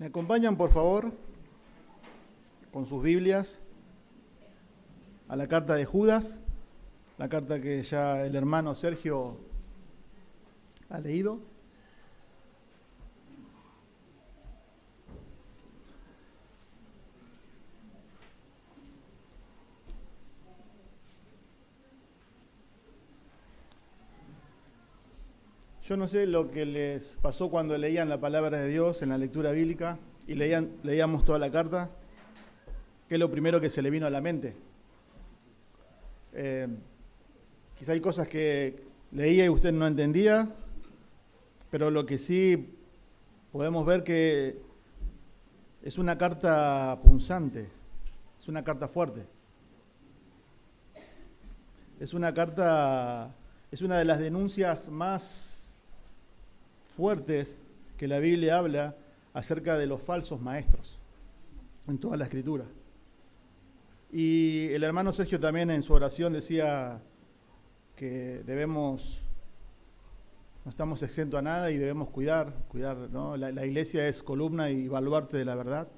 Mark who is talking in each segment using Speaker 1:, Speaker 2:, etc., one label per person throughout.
Speaker 1: ¿Me acompañan, por favor, con sus Biblias a la carta de Judas, la carta que ya el hermano Sergio ha leído? Yo no sé lo que les pasó cuando leían la palabra de Dios en la lectura bíblica y leíamos toda la carta. ¿Qué es lo primero que se le vino a la mente? Quizá hay cosas que leía y usted no entendía, pero lo que sí podemos ver que es una carta punzante, es una carta fuerte. Es una de las denuncias más fuertes que la Biblia habla acerca de los falsos maestros en toda la Escritura. Y el hermano Sergio también en su oración decía que no estamos exentos a nada y debemos cuidar, ¿no? La iglesia es columna y baluarte de la verdad.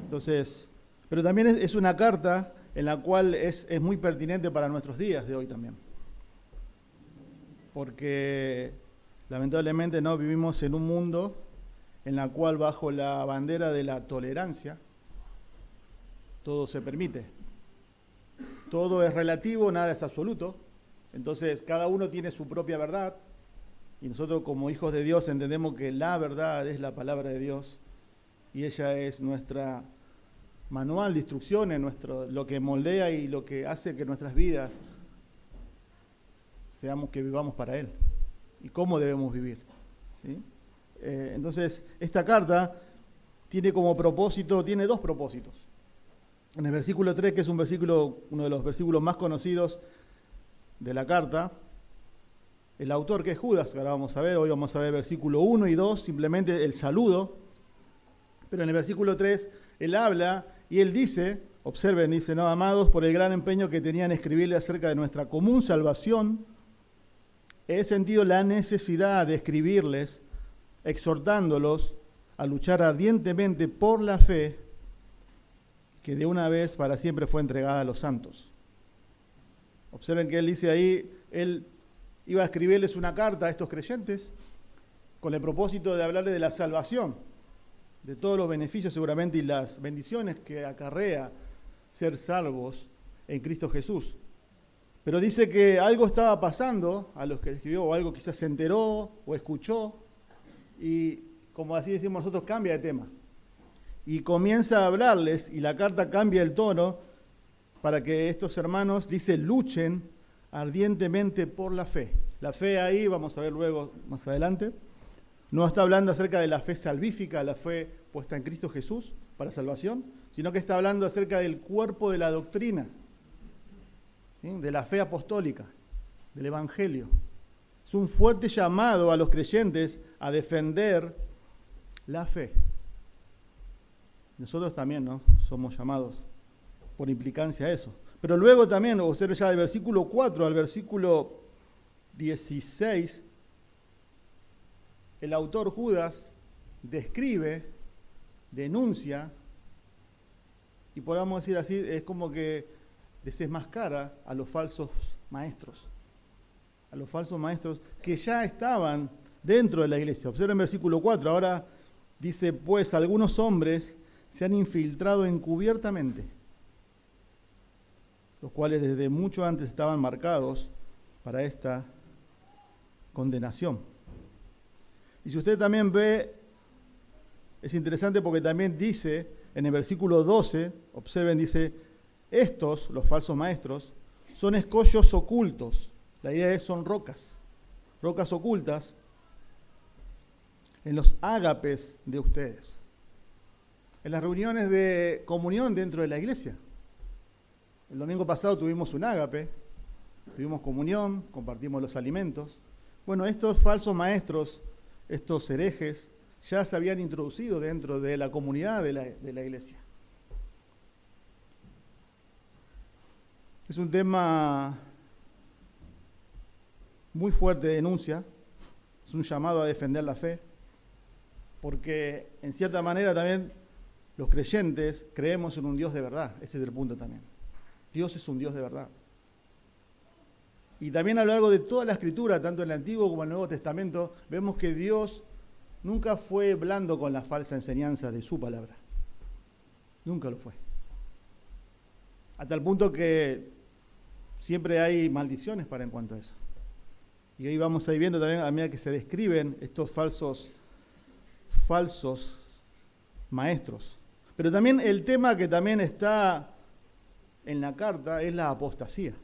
Speaker 1: Entonces, pero también es una carta en la cual es muy pertinente para nuestros días de hoy también. Porque lamentablemente no vivimos en un mundo en la cual bajo la bandera de la tolerancia todo se permite. Todo es relativo, nada es absoluto. Entonces cada uno tiene su propia verdad y nosotros como hijos de Dios entendemos que la verdad es la palabra de Dios y ella es nuestra manual de instrucciones, lo que moldea y lo que hace que nuestras vidas seamos que vivamos para Él y cómo debemos vivir, ¿sí? Entonces, esta carta tiene dos propósitos. En el versículo 3, que es uno de los versículos más conocidos de la carta, el autor, que es Judas, que ahora vamos a ver, hoy vamos a ver versículo 1 y 2, simplemente el saludo, pero en el versículo 3, él habla y él dice, observen, dice, no, amados, por el gran empeño que tenían en escribirle acerca de nuestra común salvación, he sentido la necesidad de escribirles, exhortándolos a luchar ardientemente por la fe que de una vez para siempre fue entregada a los santos. Observen que él dice ahí, él iba a escribirles una carta a estos creyentes con el propósito de hablarles de la salvación, de todos los beneficios seguramente y las bendiciones que acarrea ser salvos en Cristo Jesús. Pero dice que algo estaba pasando a los que escribió, o algo quizás se enteró o escuchó, y como así decimos nosotros, cambia de tema. Y comienza a hablarles, y la carta cambia el tono, para que estos hermanos, dice, luchen ardientemente por la fe. La fe ahí, vamos a ver luego más adelante, no está hablando acerca de la fe salvífica, la fe puesta en Cristo Jesús para salvación, sino que está hablando acerca del cuerpo de la doctrina, ¿sí? De la fe apostólica, del Evangelio. Es un fuerte llamado a los creyentes a defender la fe. Nosotros también, ¿no? Somos llamados por implicancia a eso. Pero luego también, observe ya del versículo 4 al versículo 16, el autor Judas describe, denuncia, y podamos decir así, es como que desenmascara a los falsos maestros. A los falsos maestros que ya estaban dentro de la iglesia. Observen versículo 4, ahora dice, pues algunos hombres se han infiltrado encubiertamente, los cuales desde mucho antes estaban marcados para esta condenación. Y si usted también ve, es interesante porque también dice en el versículo 12, observen, dice, estos, los falsos maestros, son escollos ocultos. La idea es, son rocas ocultas en los ágapes de ustedes. En las reuniones de comunión dentro de la iglesia. El domingo pasado tuvimos un ágape, tuvimos comunión, compartimos los alimentos. Bueno, estos falsos maestros, estos herejes, ya se habían introducido dentro de la comunidad de la iglesia. Es un tema muy fuerte de denuncia, es un llamado a defender la fe. porque en cierta manera también los creyentes creemos en un Dios de verdad. Ese es el punto también. Dios es un Dios de verdad. Y también a lo largo de toda la Escritura, tanto en el Antiguo como en el Nuevo Testamento, vemos que Dios nunca fue blando con la falsa enseñanza de su palabra. Nunca lo fue. A tal punto que siempre hay maldiciones para en cuanto a eso. Y hoy vamos a ir viendo también a medida que se describen estos falsos maestros. Pero también el tema que también está en la carta es la apostasía.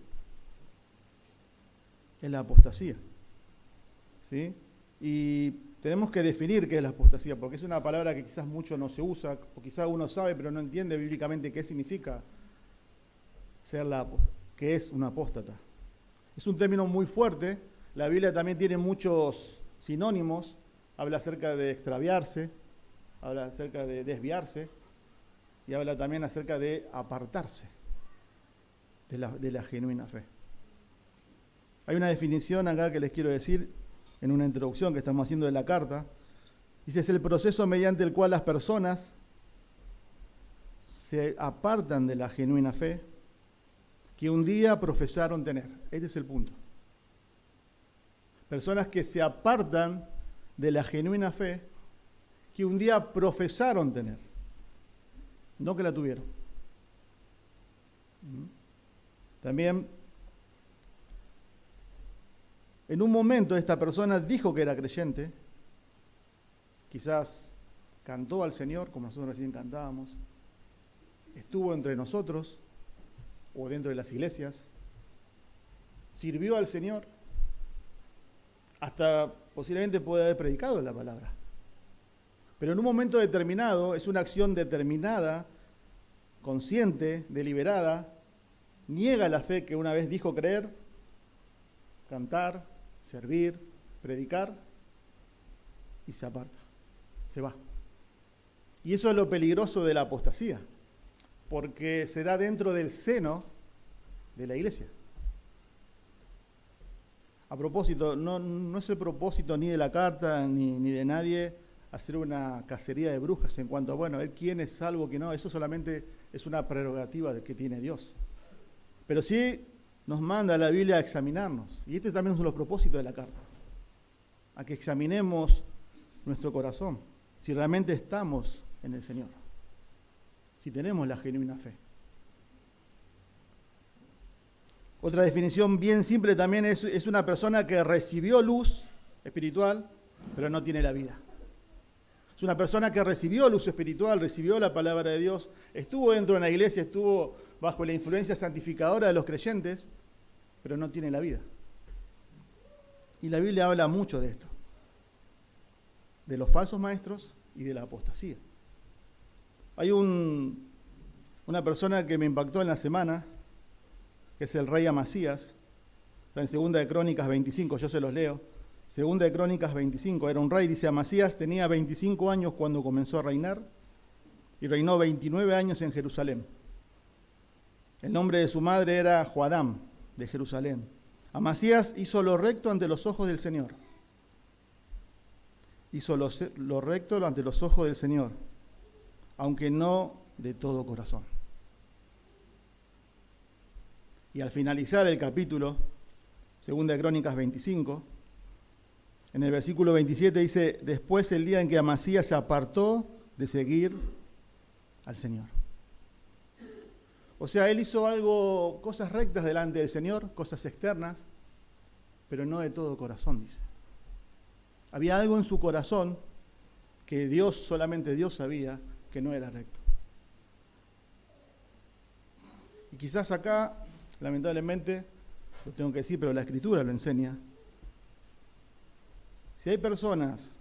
Speaker 1: Es la apostasía. ¿Sí? Y tenemos que definir qué es la apostasía, porque es una palabra que quizás mucho no se usa, o quizás uno sabe, pero no entiende bíblicamente qué significa qué es un apóstata. Es un término muy fuerte. La Biblia también tiene muchos sinónimos. Habla acerca de extraviarse, habla acerca de desviarse, y habla también acerca de apartarse de la genuina fe. Hay una definición acá que les quiero decir en una introducción que estamos haciendo de la carta. Dice, es el proceso mediante el cual las personas se apartan de la genuina fe que un día profesaron tener. Este es el punto. Personas que se apartan de la genuina fe que un día profesaron tener, no que la tuvieron. También, en un momento esta persona dijo que era creyente, quizás cantó al Señor, como nosotros recién cantábamos, estuvo entre nosotros o dentro de las iglesias, sirvió al Señor, hasta posiblemente puede haber predicado la palabra. Pero en un momento determinado, es una acción determinada, consciente, deliberada, niega la fe que una vez dijo creer, cantar, servir, predicar, y se aparta, se va. Y eso es lo peligroso de la apostasía, porque se da dentro del seno de la iglesia. A propósito, no es el propósito ni de la carta ni de nadie hacer una cacería de brujas en cuanto a, bueno, a ver quién es salvo, quién no. Eso solamente es una prerrogativa que tiene Dios. Pero sí nos manda la Biblia a examinarnos. Y este también es uno de los propósitos de la carta. A que examinemos nuestro corazón, si realmente estamos en el Señor, si tenemos la genuina fe. Otra definición bien simple también es una persona que recibió luz espiritual, pero no tiene la vida. Es una persona que recibió luz espiritual, recibió la palabra de Dios, estuvo dentro de la iglesia, estuvo bajo la influencia santificadora de los creyentes, pero no tiene la vida. Y la Biblia habla mucho de esto, de los falsos maestros y de la apostasía. Hay una persona que me impactó en la semana, que es el rey Amasías. Está en 2 de Crónicas 25, yo se los leo. 2 de Crónicas 25, era un rey, dice, Amasías tenía 25 años cuando comenzó a reinar y reinó 29 años en Jerusalén. El nombre de su madre era Joadam, de Jerusalén. Amasías hizo lo recto ante los ojos del Señor. Hizo lo recto ante los ojos del Señor, aunque no de todo corazón. Y al finalizar el capítulo, 2 de Crónicas 25, en el versículo 27 dice, después el día en que Amasías se apartó de seguir al Señor. O sea, él hizo cosas rectas delante del Señor, cosas externas, pero no de todo corazón, dice. Había algo en su corazón que solamente Dios sabía que no era recto. Y quizás acá, lamentablemente, lo tengo que decir, pero la Escritura lo enseña. Si hay personas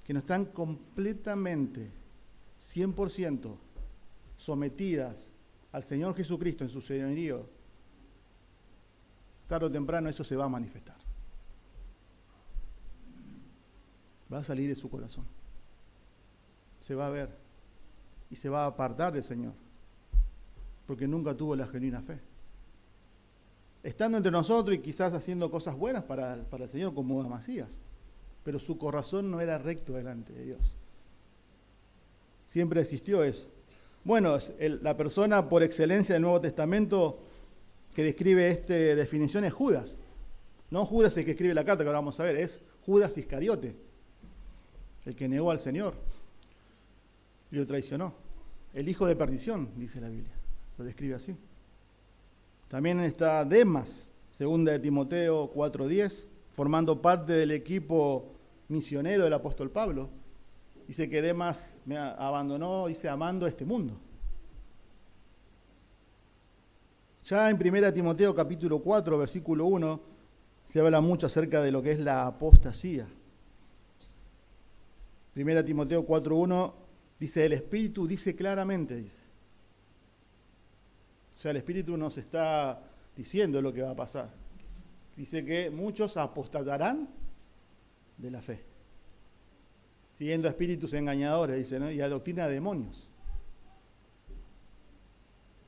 Speaker 1: que no están completamente, 100%, sometidas al Señor Jesucristo en su señorío, tarde o temprano eso se va a manifestar. Va a salir de su corazón. Se va a ver y se va a apartar del Señor, porque nunca tuvo la genuina fe. Estando entre nosotros y quizás haciendo cosas buenas para el Señor como Amasías, pero su corazón no era recto delante de Dios. Siempre existió eso. Bueno, la persona por excelencia del Nuevo Testamento que describe esta definición es Judas. No Judas el que escribe la carta que ahora vamos a ver, es Judas Iscariote, el que negó al Señor y lo traicionó. El hijo de perdición, dice la Biblia, lo describe así. También está Demas, 2 de Timoteo 4:10, formando parte del equipo misionero del apóstol Pablo. Dice que Demas me abandonó, dice, amando este mundo. Ya en 1 Timoteo capítulo 4, versículo 1, se habla mucho acerca de lo que es la apostasía. 1 Timoteo 4:1 dice, el Espíritu dice claramente, dice. O sea, el Espíritu nos está diciendo lo que va a pasar. Dice que muchos apostatarán de la fe, siguiendo a espíritus engañadores, dice, ¿no? Y a doctrina de demonios.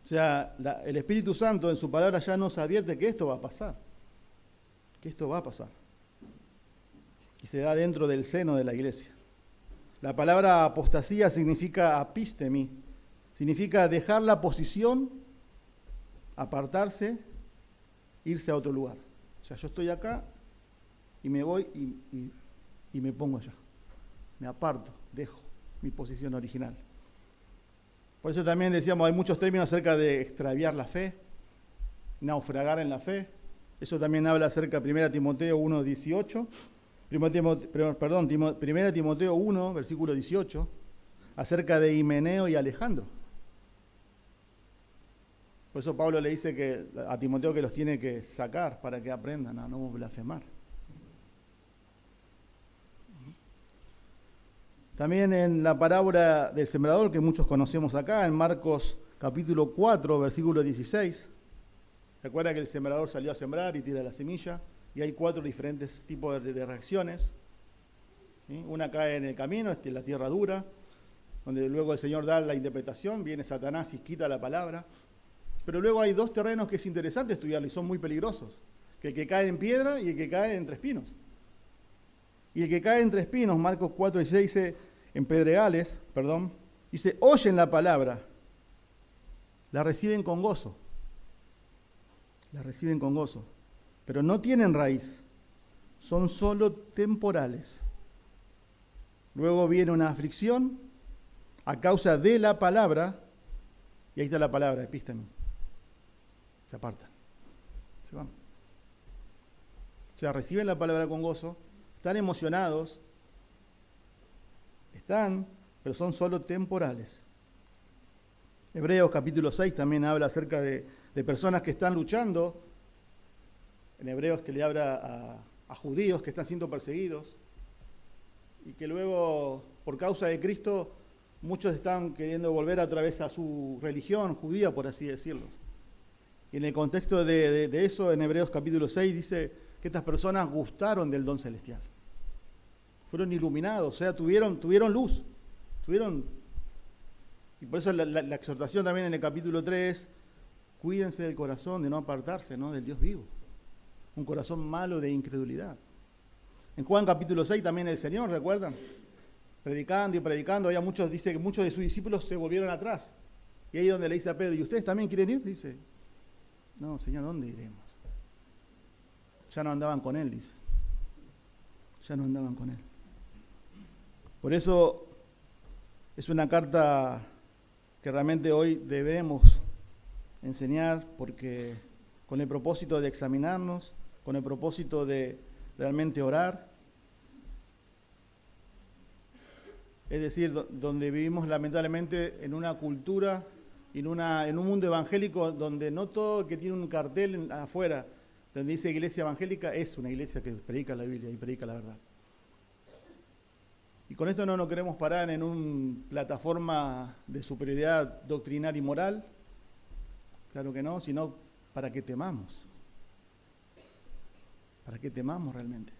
Speaker 1: O sea, el Espíritu Santo en su palabra ya nos advierte que esto va a pasar. Que esto va a pasar. Y se da dentro del seno de la iglesia. La palabra apostasía significa apistemi, significa dejar la posición, apartarse, irse a otro lugar. O sea, yo estoy acá y me voy y me pongo allá. Me aparto, dejo mi posición original. Por eso también decíamos, hay muchos términos acerca de extraviar la fe, naufragar en la fe. Eso también habla acerca de 1 Timoteo 1:18. 1 Timoteo 1, versículo 18, acerca de Himeneo y Alejandro. Por eso Pablo le dice a Timoteo que los tiene que sacar para que aprendan a no blasfemar. También en la parábola del sembrador, que muchos conocemos acá, en Marcos capítulo 4, versículo 16, ¿se acuerdan que el sembrador salió a sembrar y tira la semilla? Y hay 4 diferentes tipos de reacciones. ¿Sí? Una cae en el camino, la tierra dura, donde luego el Señor da la interpretación, viene Satanás y quita la palabra. Pero luego hay 2 terrenos que es interesante estudiarlo y son muy peligrosos, que el que cae en piedra y el que cae entre espinos. Y el que cae entre espinos, Marcos 4:16 dice, en pedregales, dice, oyen la palabra, la reciben con gozo. La reciben con gozo, pero no tienen raíz, son solo temporales. Luego viene una aflicción a causa de la palabra, y ahí está la palabra, epísteme. Se apartan, se van. O sea, reciben la palabra con gozo, están emocionados, pero son solo temporales. Hebreos capítulo 6 también habla acerca de personas que están luchando, en Hebreos que le habla a judíos que están siendo perseguidos, y que luego, por causa de Cristo, muchos están queriendo volver otra vez a su religión judía, por así decirlo. Y en el contexto de eso, en Hebreos capítulo 6, dice que estas personas gustaron del don celestial. Fueron iluminados, o sea, tuvieron luz. Y por eso la exhortación también en el capítulo 3, cuídense del corazón, de no apartarse, ¿no?, del Dios vivo. Un corazón malo de incredulidad. En Juan capítulo 6 también el Señor, ¿recuerdan? Predicando y predicando, dice que muchos de sus discípulos se volvieron atrás. Y ahí es donde le dice a Pedro, ¿y ustedes también quieren ir? Dice, no, Señor, ¿dónde iremos? Ya no andaban con Él, dice. Ya no andaban con Él. Por eso es una carta que realmente hoy debemos enseñar, porque con el propósito de examinarnos, con el propósito de realmente orar. Es decir, donde vivimos lamentablemente en una cultura, en un mundo evangélico donde no todo el que tiene un cartel afuera, donde dice iglesia evangélica, es una iglesia que predica la Biblia y predica la verdad. Y con esto no nos queremos parar en una plataforma de superioridad doctrinal y moral, claro que no, sino para que temamos. Para que temamos realmente.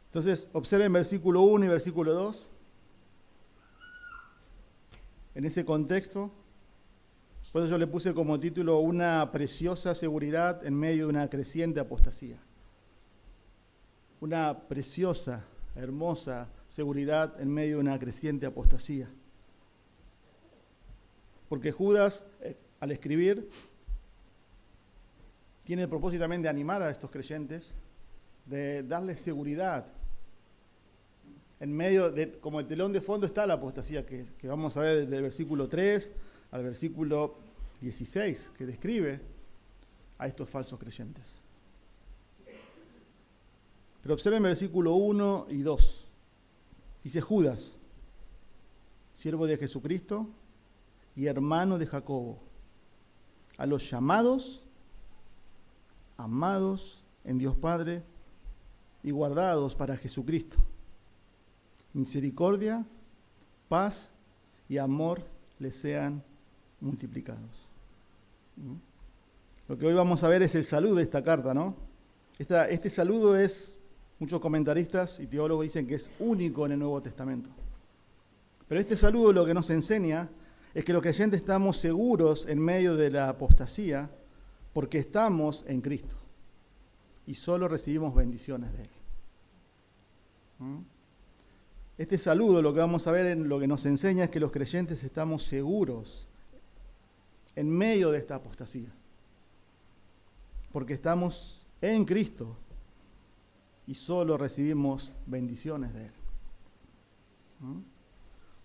Speaker 1: Entonces, observen versículo 1 y versículo 2. En ese contexto, por eso yo le puse como título una preciosa seguridad en medio de una creciente apostasía. Una preciosa, hermosa seguridad en medio de una creciente apostasía. Porque Judas, al escribir, tiene el propósito también de animar a estos creyentes, de darles seguridad. En medio de, como el telón de fondo está la apostasía, que vamos a ver desde el versículo 3 al versículo 16, que describe a estos falsos creyentes. Pero observen el versículo 1 y 2. Dice Judas, siervo de Jesucristo y hermano de Jacobo, a los llamados, amados en Dios Padre y guardados para Jesucristo. Misericordia, paz y amor les sean multiplicados. Lo que hoy vamos a ver es el saludo de esta carta, ¿no? Este saludo es, muchos comentaristas y teólogos dicen que es único en el Nuevo Testamento. Pero este saludo lo que nos enseña es que los creyentes estamos seguros en medio de la apostasía porque estamos en Cristo y solo recibimos bendiciones de Él. Este saludo, lo que vamos a ver, lo que nos enseña es que los creyentes estamos seguros en medio de esta apostasía, porque estamos en Cristo y solo recibimos bendiciones de Él.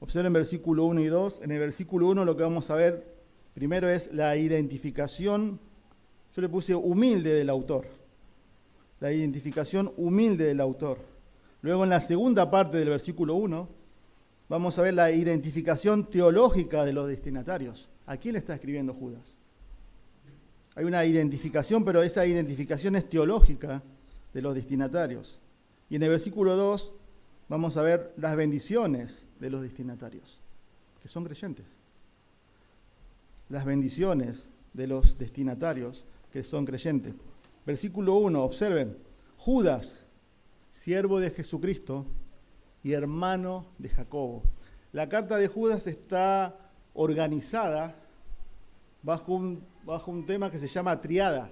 Speaker 1: Observen versículo 1 y 2. En el versículo 1 lo que vamos a ver primero es la identificación, yo le puse humilde del autor, la identificación humilde del autor. Luego en la segunda parte del versículo 1 vamos a ver la identificación teológica de los destinatarios. ¿A quién le está escribiendo Judas? Hay una identificación, pero esa identificación es teológica de los destinatarios. Y en el versículo 2 vamos a ver las bendiciones de los destinatarios, que son creyentes. Las bendiciones de los destinatarios, que son creyentes. Versículo 1, observen, Judas, siervo de Jesucristo y hermano de Jacobo. La carta de Judas está organizada bajo un tema que se llama triada,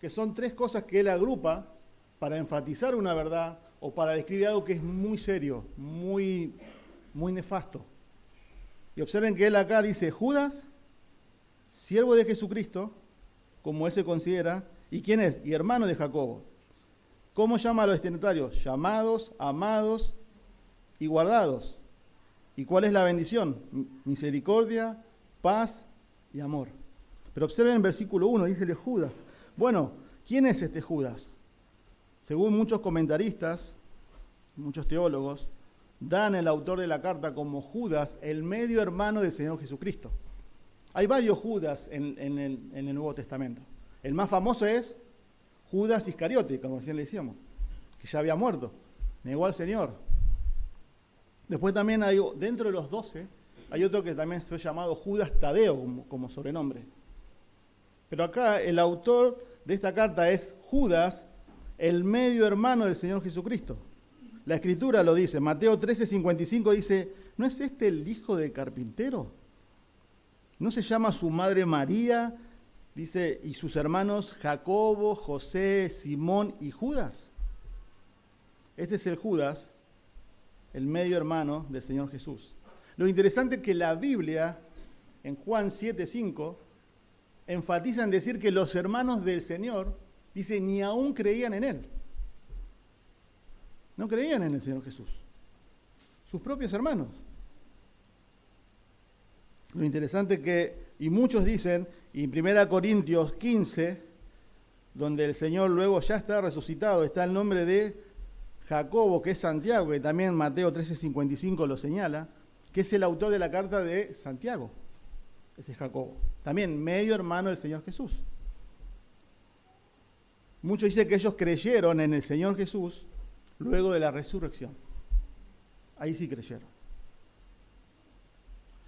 Speaker 1: que son tres cosas que él agrupa para enfatizar una verdad o para describir algo que es muy serio, muy nefasto. Y observen que él acá dice Judas, siervo de Jesucristo, como él se considera, ¿y quién es? Y hermano de Jacobo. ¿Cómo llama a los destinatarios? Llamados, amados y guardados. ¿Y cuál es la bendición? Misericordia, paz y amor. Pero observen el versículo 1, dícele Judas. Bueno, ¿quién es este Judas? Según muchos comentaristas, muchos teólogos, dan el autor de la carta como Judas, el medio hermano del Señor Jesucristo. Hay varios Judas en el Nuevo Testamento. El más famoso es Judas Iscariote, como recién le decíamos, que ya había muerto, negó al Señor. Después también hay, dentro de los 12, hay otro que también fue llamado Judas Tadeo como sobrenombre. Pero acá el autor de esta carta es Judas, el medio hermano del Señor Jesucristo. La Escritura lo dice, Mateo 13:55 dice, ¿no es este el hijo del carpintero? ¿No se llama su madre María? Dice, y sus hermanos Jacobo, José, Simón y Judas. Este es el Judas, el medio hermano del Señor Jesús. Lo interesante es que la Biblia, en Juan 7:5, enfatiza en decir que los hermanos del Señor, dice, ni aún creían en Él. No creían en el Señor Jesús. Sus propios hermanos. Lo interesante es que, y muchos dicen, y en 1 Corintios 15, donde el Señor luego ya está resucitado, está el nombre de Jacobo, que es Santiago, que también Mateo 13:55 lo señala, que es el autor de la carta de Santiago. Ese es Jacobo. También medio hermano del Señor Jesús. Muchos dicen que ellos creyeron en el Señor Jesús luego de la resurrección. Ahí sí creyeron.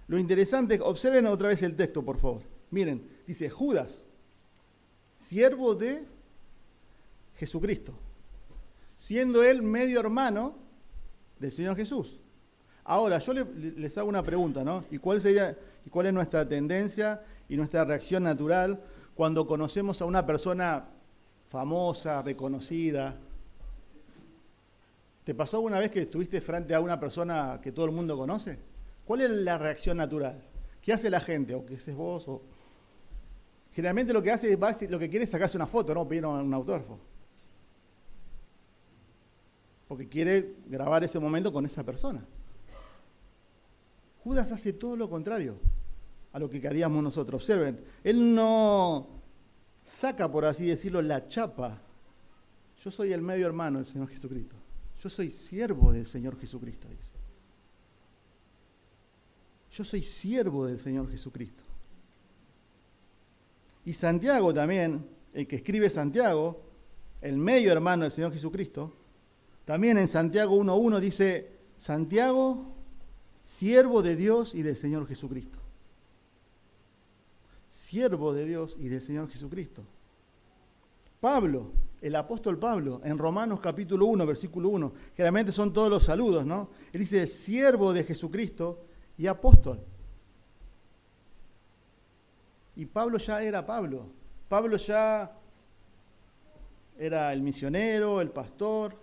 Speaker 1: Lo interesante es, observen otra vez el texto, por favor. Miren, dice Judas, siervo de Jesucristo, siendo él medio hermano del Señor Jesús. Ahora, yo les hago una pregunta, ¿no? ¿Y cuál es nuestra tendencia y nuestra reacción natural cuando conocemos a una persona famosa, reconocida? ¿Te pasó alguna vez que estuviste frente a una persona que todo el mundo conoce? ¿Cuál es la reacción natural? ¿Qué hace la gente? ¿O qué haces vos? Generalmente lo que hace es, lo que quiere es sacarse una foto, ¿no? Pedir un autógrafo. Porque quiere grabar ese momento con esa persona. Judas hace todo lo contrario a lo que haríamos nosotros. Observen, él no saca, por así decirlo, la chapa. Yo soy el medio hermano del Señor Jesucristo. Yo soy siervo del Señor Jesucristo, dice. Yo soy siervo del Señor Jesucristo. Y Santiago también, el que escribe Santiago, el medio hermano del Señor Jesucristo, también en Santiago 1:1 dice, Santiago, siervo de Dios y del Señor Jesucristo. Siervo de Dios y del Señor Jesucristo. Pablo, el apóstol Pablo, en Romanos capítulo 1, versículo 1, generalmente son todos los saludos, ¿no? Él dice, siervo de Jesucristo y apóstol. Y Pablo ya era Pablo. Pablo ya era el misionero, el pastor,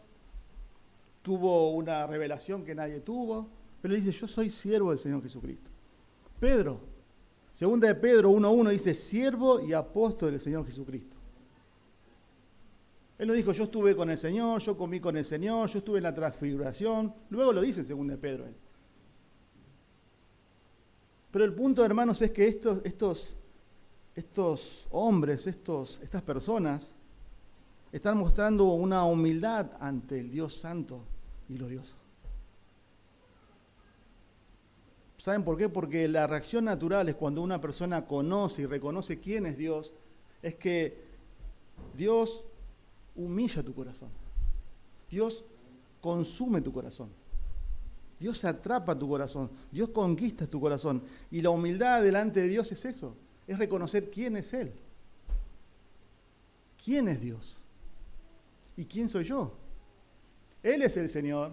Speaker 1: tuvo una revelación que nadie tuvo, pero él dice, yo soy siervo del Señor Jesucristo. Pedro, segunda de Pedro 1:1 dice, siervo y apóstol del Señor Jesucristo. Él no dijo, yo estuve con el Señor, yo comí con el Señor, yo estuve en la transfiguración. Luego lo dice segunda de Pedro él. Pero el punto, hermanos, es que estos hombres, estas personas, están mostrando una humildad ante el Dios santo y glorioso. ¿Saben por qué? Porque la reacción natural es cuando una persona conoce y reconoce quién es Dios, es que Dios humilla tu corazón. Dios consume tu corazón. Dios atrapa tu corazón. Dios conquista tu corazón. Y la humildad delante de Dios es eso. Es reconocer quién es Él. ¿Quién es Dios? ¿Y quién soy yo? Él es el Señor.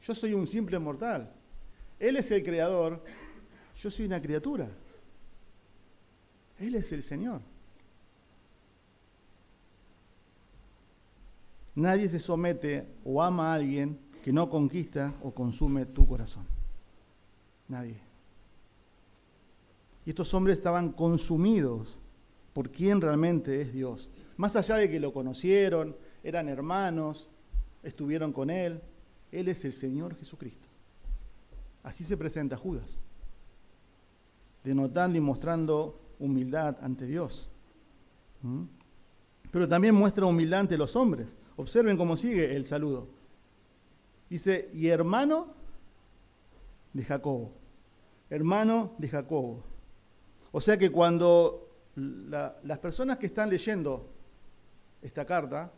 Speaker 1: Yo soy un simple mortal. Él es el Creador. Yo soy una criatura. Él es el Señor. Nadie se somete o ama a alguien que no conquista o consume tu corazón. Nadie. Y estos hombres estaban consumidos por quién realmente es Dios. Más allá de que lo conocieron, eran hermanos, estuvieron con Él, Él es el Señor Jesucristo. Así se presenta Judas, denotando y mostrando humildad ante Dios. Pero también muestra humildad ante los hombres. Observen cómo sigue el saludo. Dice, y hermano de Jacobo. Hermano de Jacobo. O sea que cuando las personas que están leyendo esta carta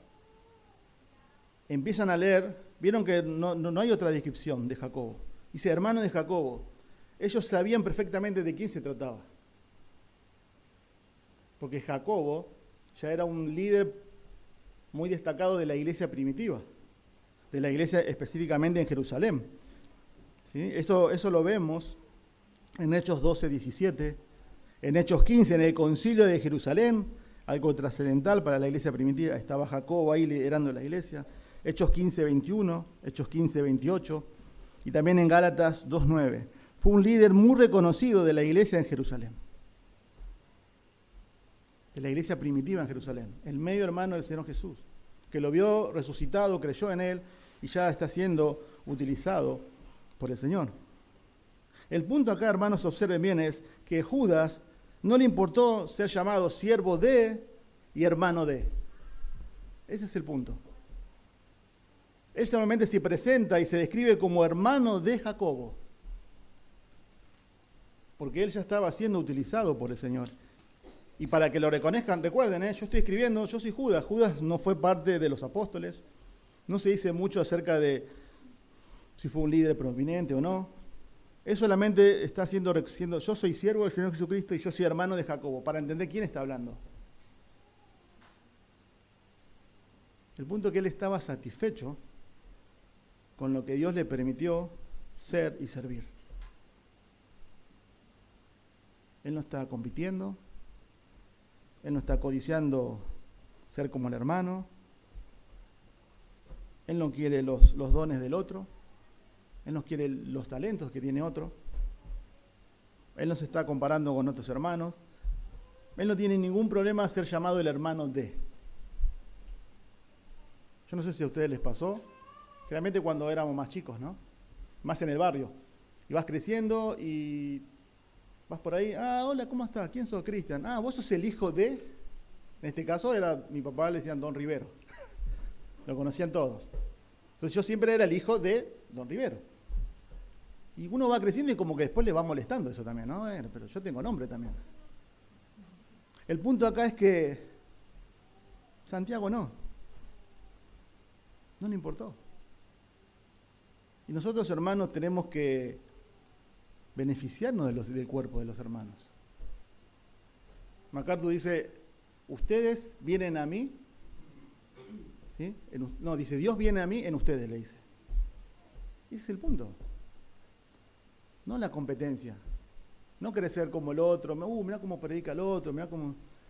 Speaker 1: empiezan a leer, vieron que no hay otra descripción de Jacobo. Dice, hermano de Jacobo. Ellos sabían perfectamente de quién se trataba. Porque Jacobo ya era un líder muy destacado de la iglesia primitiva, de la iglesia específicamente en Jerusalén. ¿Sí? Eso lo vemos en Hechos 12:17, en Hechos 15, en el concilio de Jerusalén, algo trascendental para la iglesia primitiva, estaba Jacobo ahí liderando la iglesia, Hechos 15:21, Hechos 15:28, y también en Gálatas 2:9. Fue un líder muy reconocido de la iglesia en Jerusalén, de la iglesia primitiva en Jerusalén, el medio hermano del Señor Jesús, que lo vio resucitado, creyó en Él y ya está siendo utilizado por el Señor. El punto acá, hermanos, observen bien, es que Judas no le importó ser llamado siervo de y hermano de. Ese es el punto. Él solamente se presenta y se describe como hermano de Jacobo, porque él ya estaba siendo utilizado por el Señor. Y para que lo reconozcan, recuerden, yo estoy escribiendo, yo soy Judas. Judas no fue parte de los apóstoles. No se dice mucho acerca de si fue un líder prominente o no. Él solamente está diciendo, yo soy siervo del Señor Jesucristo y yo soy hermano de Jacobo, para entender quién está hablando. El punto es que él estaba satisfecho con lo que Dios le permitió ser y servir. Él no está compitiendo. Él no está codiciando ser como el hermano. Él no quiere los dones del otro. Él no quiere los talentos que tiene otro. Él no se está comparando con otros hermanos. Él no tiene ningún problema ser llamado el hermano de. Yo no sé si a ustedes les pasó, generalmente cuando éramos más chicos, ¿no? Más en el barrio. Y vas creciendo y vas por ahí, hola, ¿cómo estás? ¿Quién sos? Cristian. Vos sos el hijo de... En este caso era, mi papá le decían Don Rivero. Lo conocían todos. Entonces yo siempre era el hijo de Don Rivero. Y uno va creciendo y como que después le va molestando eso también, ¿no? Bueno, pero yo tengo nombre también. El punto acá es que Santiago no le importó. Y nosotros, hermanos, tenemos que beneficiarnos del cuerpo de los hermanos. MacArthur dice, ustedes vienen a mí, ¿sí? Dice, Dios viene a mí en ustedes, le dice. Ese es el punto. No la competencia. No querer ser como el otro, mirá cómo predica el otro, mirá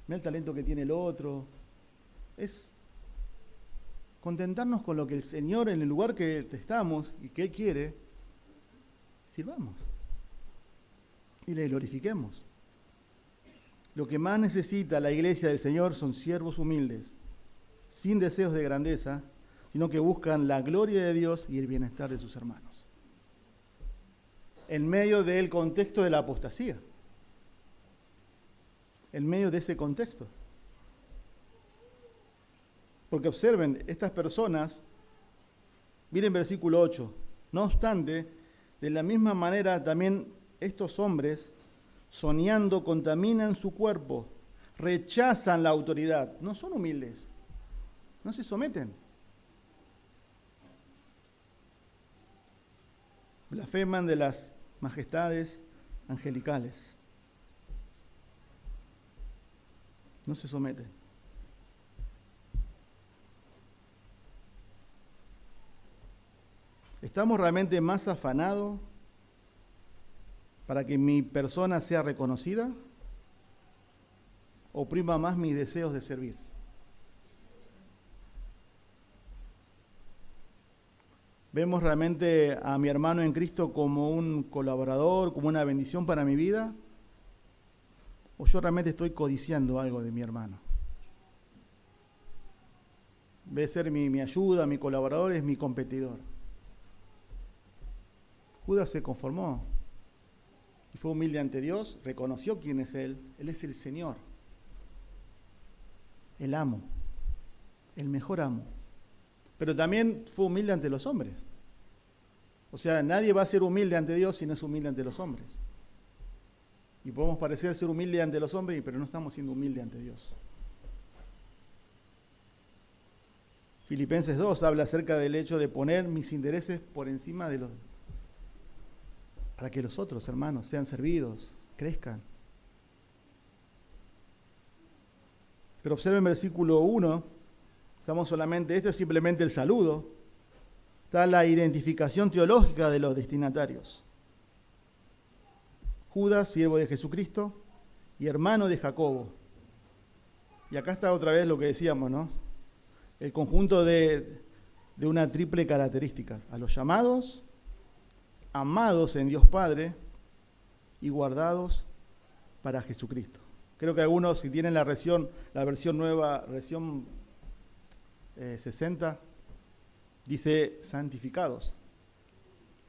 Speaker 1: el talento que tiene el otro. Es contentarnos con lo que el Señor, en el lugar que estamos y que Él quiere, sirvamos y le glorifiquemos. Lo que más necesita la iglesia del Señor son siervos humildes, sin deseos de grandeza, sino que buscan la gloria de Dios y el bienestar de sus hermanos. En medio del contexto de la apostasía. En medio de ese contexto. Porque observen, estas personas, miren versículo 8, no obstante, de la misma manera también estos hombres, soñando, contaminan su cuerpo, rechazan la autoridad, no son humildes, no se someten. Blasfeman de las majestades angelicales. No se someten. ¿Estamos realmente más afanados para que mi persona sea reconocida? ¿O prima más mis deseos de servir? ¿Vemos realmente a mi hermano en Cristo como un colaborador, como una bendición para mi vida? ¿O yo realmente estoy codiciando algo de mi hermano? En vez de ser mi ayuda, mi colaborador, es mi competidor. Judas se conformó y fue humilde ante Dios, reconoció quién es Él. Él es el Señor, el amo, el mejor amo. Pero también fue humilde ante los hombres. O sea, nadie va a ser humilde ante Dios si no es humilde ante los hombres. Y podemos parecer ser humildes ante los hombres, pero no estamos siendo humildes ante Dios. Filipenses 2 habla acerca del hecho de poner mis intereses por encima de los... para que los otros hermanos sean servidos, crezcan. Pero observen versículo 1, estamos solamente, esto es simplemente el saludo, está la identificación teológica de los destinatarios. Judas, siervo de Jesucristo, y hermano de Jacobo. Y acá está otra vez lo que decíamos, ¿no? El conjunto de una triple característica. A los llamados, amados en Dios Padre y guardados para Jesucristo. Creo que algunos, si tienen la versión nueva, versión 60, dice santificados.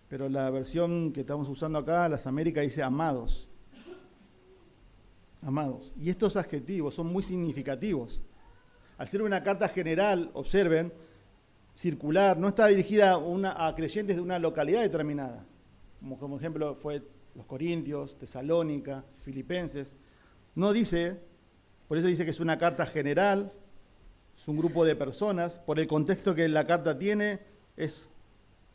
Speaker 1: Pero la versión que estamos usando acá, las Américas, dice amados. Amados. Y estos adjetivos son muy significativos. Al ser una carta general, observen, circular, no está dirigida a creyentes de una localidad determinada. Como ejemplo fue los Corintios, Tesalónica, Filipenses. No dice, por eso dice que es una carta general, es un grupo de personas. Por el contexto que la carta tiene,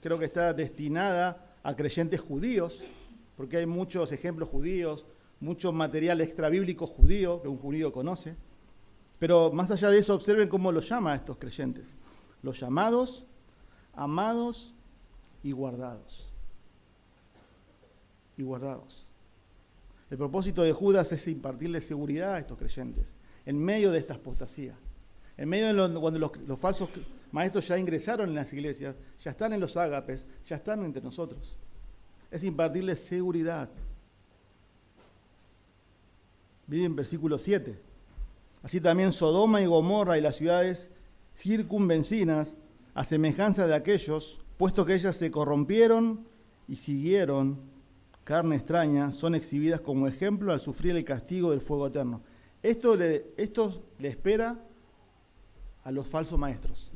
Speaker 1: creo que está destinada a creyentes judíos, porque hay muchos ejemplos judíos, mucho material extrabíblico judío que un judío conoce. Pero más allá de eso, observen cómo los llama a estos creyentes. Los llamados, amados y guardados. Y guardados. El propósito de Judas es impartirle seguridad a estos creyentes en medio de esta apostasía. En medio de cuando los falsos Maestros ya ingresaron en las iglesias, ya están en los ágapes, ya están entre nosotros. Es impartirles seguridad. Miren versículo 7. Así también Sodoma y Gomorra y las ciudades circunvecinas, a semejanza de aquellos, puesto que ellas se corrompieron y siguieron carne extraña, son exhibidas como ejemplo al sufrir el castigo del fuego eterno. Esto le espera a los falsos maestros,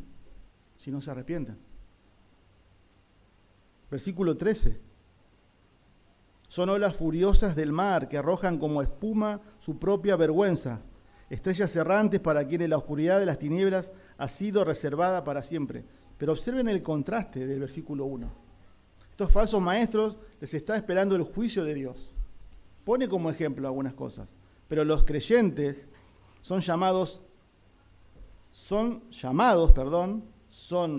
Speaker 1: si no se arrepienten. Versículo 13. Son olas furiosas del mar que arrojan como espuma su propia vergüenza, estrellas errantes para quienes la oscuridad de las tinieblas ha sido reservada para siempre. Pero observen el contraste del versículo 1. Estos falsos maestros les está esperando el juicio de Dios. Pone como ejemplo algunas cosas, pero los creyentes son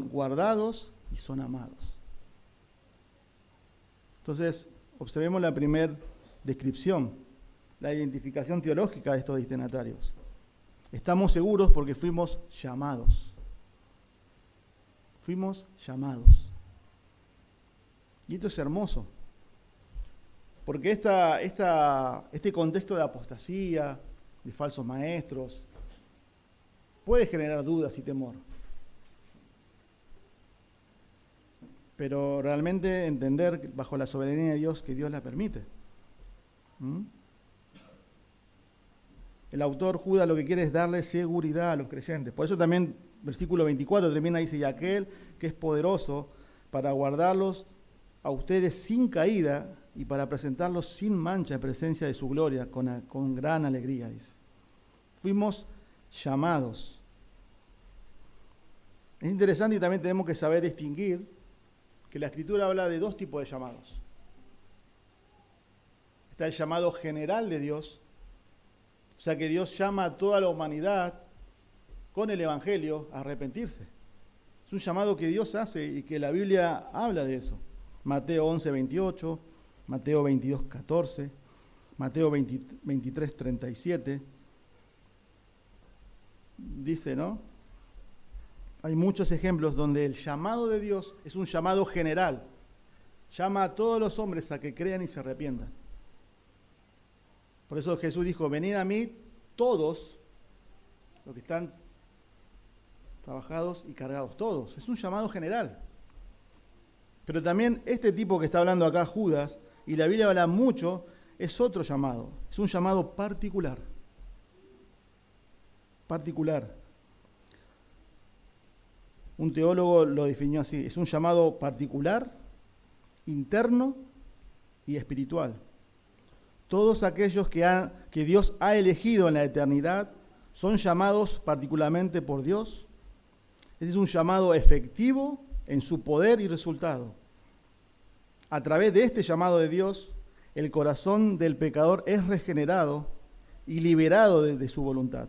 Speaker 1: guardados y son amados. Entonces, observemos la primera descripción, la identificación teológica de estos destinatarios. Estamos seguros porque fuimos llamados. Fuimos llamados. Y esto es hermoso, porque este contexto de apostasía, de falsos maestros, puede generar dudas y temor. Pero realmente entender bajo la soberanía de Dios que Dios la permite. El autor Judas lo que quiere es darle seguridad a los creyentes. Por eso también versículo 24 termina, dice, y aquel que es poderoso para guardarlos a ustedes sin caída y para presentarlos sin mancha en presencia de su gloria, con gran alegría, dice. Fuimos llamados. Es interesante y también tenemos que saber distinguir que la Escritura habla de dos tipos de llamados. Está el llamado general de Dios, o sea que Dios llama a toda la humanidad con el Evangelio a arrepentirse. Es un llamado que Dios hace y que la Biblia habla de eso. Mateo 11, 28, Mateo 22, 14, Mateo 23, 37. Dice, ¿no? Hay muchos ejemplos donde el llamado de Dios es un llamado general. Llama a todos los hombres a que crean y se arrepientan. Por eso Jesús dijo, venid a mí todos los que están trabajados y cargados, todos. Es un llamado general. Pero también este tipo que está hablando acá, Judas, y la Biblia habla mucho, es otro llamado. Es un llamado particular. Particular. Un teólogo lo definió así. Es un llamado particular, interno y espiritual. Todos aquellos que Dios ha elegido en la eternidad son llamados particularmente por Dios. Ese es un llamado efectivo en su poder y resultado. A través de este llamado de Dios, el corazón del pecador es regenerado y liberado de su voluntad.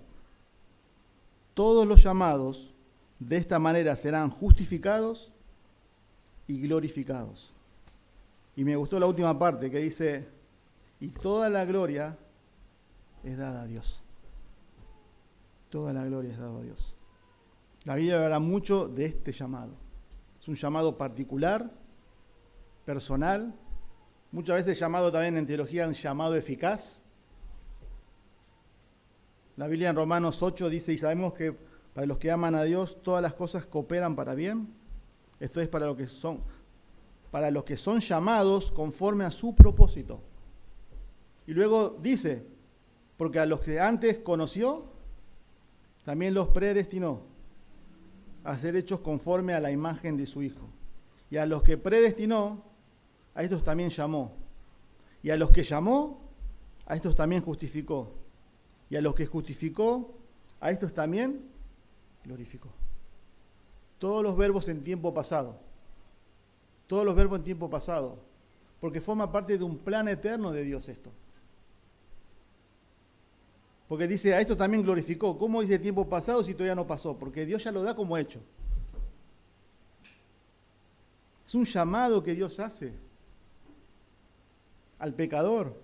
Speaker 1: Todos los llamados de esta manera serán justificados y glorificados. Y me gustó la última parte que dice, y toda la gloria es dada a Dios. Toda la gloria es dada a Dios. La Biblia habla mucho de este llamado. Es un llamado particular, personal, muchas veces llamado también en teología un llamado eficaz. La Biblia en Romanos 8 dice, y sabemos que para los que aman a Dios todas las cosas cooperan para bien. Esto es para los que son llamados conforme a su propósito. Y luego dice, porque a los que antes conoció, también los predestinó a ser hechos conforme a la imagen de su Hijo. Y a los que predestinó, a estos también llamó. Y a los que llamó, a estos también justificó. Y a los que justificó, a estos también glorificó. Todos los verbos en tiempo pasado. Todos los verbos en tiempo pasado. Porque forma parte de un plan eterno de Dios esto. Porque dice, a esto también glorificó. ¿Cómo dice tiempo pasado si todavía no pasó? Porque Dios ya lo da como hecho. Es un llamado que Dios hace al pecador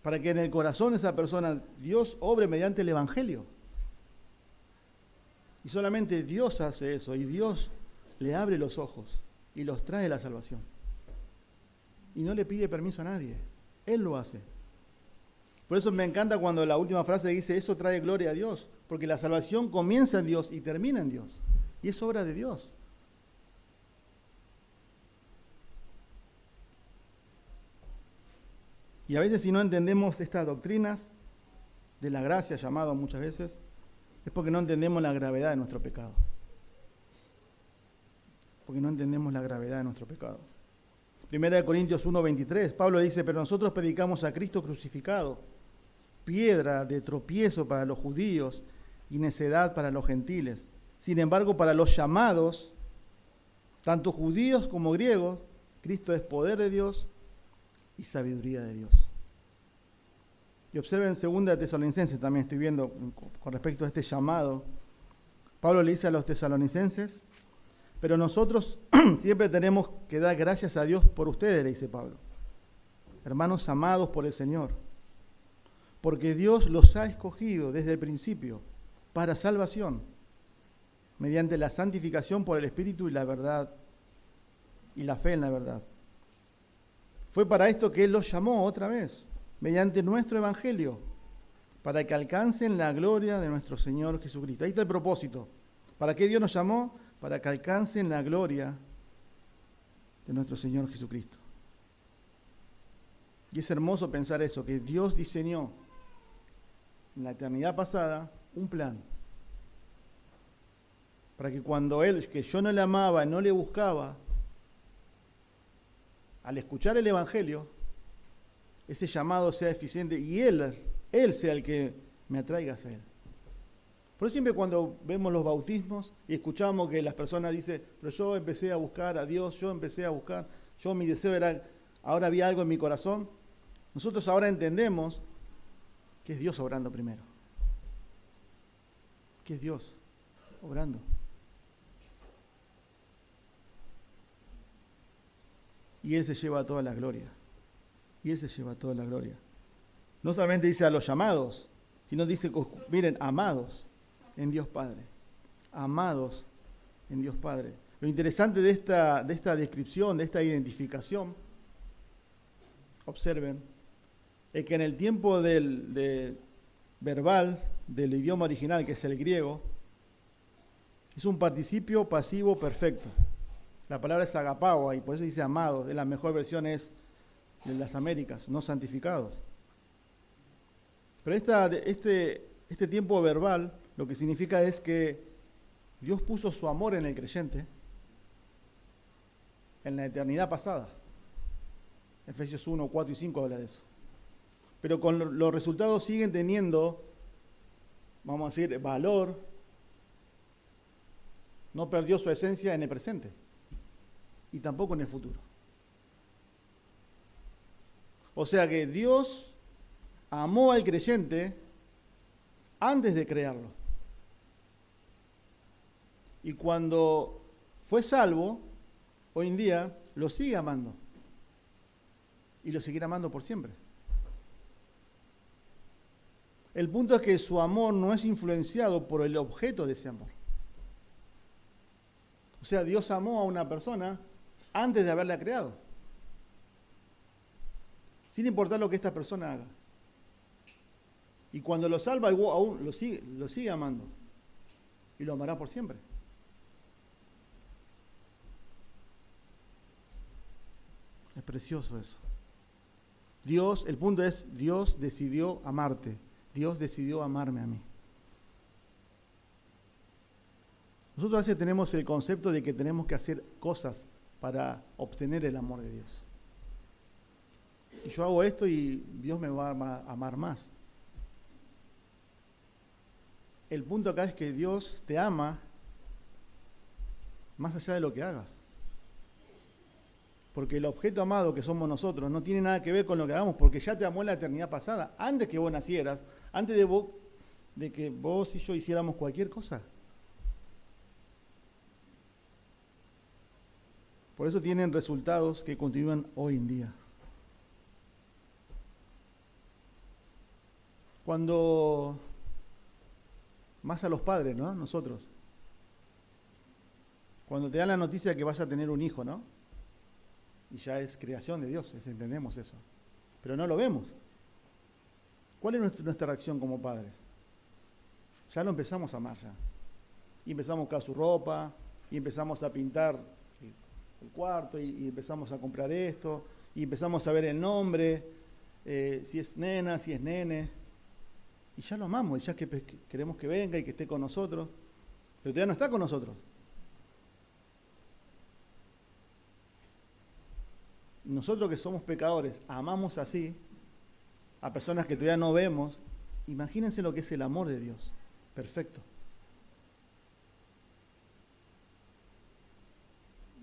Speaker 1: para que en el corazón de esa persona Dios obre mediante el Evangelio. Y solamente Dios hace eso, y Dios le abre los ojos y los trae la salvación. Y no le pide permiso a nadie, Él lo hace. Por eso me encanta cuando la última frase dice, eso trae gloria a Dios, porque la salvación comienza en Dios y termina en Dios, y es obra de Dios. Y a veces si no entendemos estas doctrinas de la gracia, llamado muchas veces, es porque no entendemos la gravedad de nuestro pecado. Porque no entendemos la gravedad de nuestro pecado. 1 Corintios 1:23, Pablo dice, pero nosotros predicamos a Cristo crucificado, piedra de tropiezo para los judíos y necedad para los gentiles. Sin embargo, para los llamados, tanto judíos como griegos, Cristo es poder de Dios y sabiduría de Dios. Y observen 2 Tesalonicenses, también estoy viendo con respecto a este llamado. Pablo le dice a los tesalonicenses, pero nosotros siempre tenemos que dar gracias a Dios por ustedes, le dice Pablo. Hermanos amados por el Señor, porque Dios los ha escogido desde el principio para salvación, mediante la santificación por el Espíritu y la verdad, y la fe en la verdad. Fue para esto que Él los llamó otra vez, mediante nuestro Evangelio, para que alcancen la gloria de nuestro Señor Jesucristo. Ahí está el propósito. ¿Para qué Dios nos llamó? Para que alcancen la gloria de nuestro Señor Jesucristo. Y es hermoso pensar eso, que Dios diseñó en la eternidad pasada un plan para que cuando Él, que yo no le amaba, no le buscaba, al escuchar el Evangelio, ese llamado sea eficiente y Él sea el que me atraiga hacia Él. Por eso siempre cuando vemos los bautismos y escuchamos que las personas dicen, pero yo empecé a buscar a Dios, mi deseo era, ahora había algo en mi corazón, nosotros ahora entendemos que es Dios obrando primero. Que es Dios obrando. Y Él se lleva toda la gloria. Y Él se lleva toda la gloria. No solamente dice a los llamados, sino dice, miren, amados en Dios Padre. Amados en Dios Padre. Lo interesante de esta descripción, de esta identificación, observen, es que en el tiempo verbal del idioma original, que es el griego, es un participio pasivo perfecto. La palabra es agapao, y por eso dice amados. La mejor versión es de las Américas, no santificados. Pero este tiempo verbal lo que significa es que Dios puso su amor en el creyente en la eternidad pasada. Efesios 1, 4 y 5 habla de eso. Pero con los resultados siguen teniendo, vamos a decir, valor. No perdió su esencia en el presente y tampoco en el futuro. O sea que Dios amó al creyente antes de crearlo. Y cuando fue salvo, hoy en día lo sigue amando. Y lo seguirá amando por siempre. El punto es que su amor no es influenciado por el objeto de ese amor. O sea, Dios amó a una persona antes de haberla creado, sin importar lo que esta persona haga. Y cuando lo salva, aún lo sigue amando. Y lo amará por siempre. Es precioso eso. El punto es, Dios decidió amarte. Dios decidió amarme a mí. Nosotros a veces tenemos el concepto de que tenemos que hacer cosas para obtener el amor de Dios. Y yo hago esto y Dios me va a amar más. El punto acá es que Dios te ama más allá de lo que hagas. Porque el objeto amado que somos nosotros no tiene nada que ver con lo que hagamos, porque ya te amó en la eternidad pasada, antes que vos nacieras, antes de que vos y yo hiciéramos cualquier cosa. Por eso tienen resultados que continúan hoy en día. Cuando, más a los padres, ¿no? Nosotros, Cuando te dan la noticia de que vas a tener un hijo, ¿no? Y ya es creación de Dios, entendemos eso. Pero no lo vemos. ¿Cuál es nuestra reacción como padres? Ya lo empezamos a amar ya. Y empezamos a buscar su ropa, y empezamos a pintar el cuarto, y empezamos a comprar esto, y empezamos a ver el nombre, si es nena, si es nene. Y ya lo amamos, y ya queremos que venga y que esté con nosotros. Pero todavía no está con nosotros. Nosotros que somos pecadores, amamos así a personas que todavía no vemos. Imagínense lo que es el amor de Dios. Perfecto.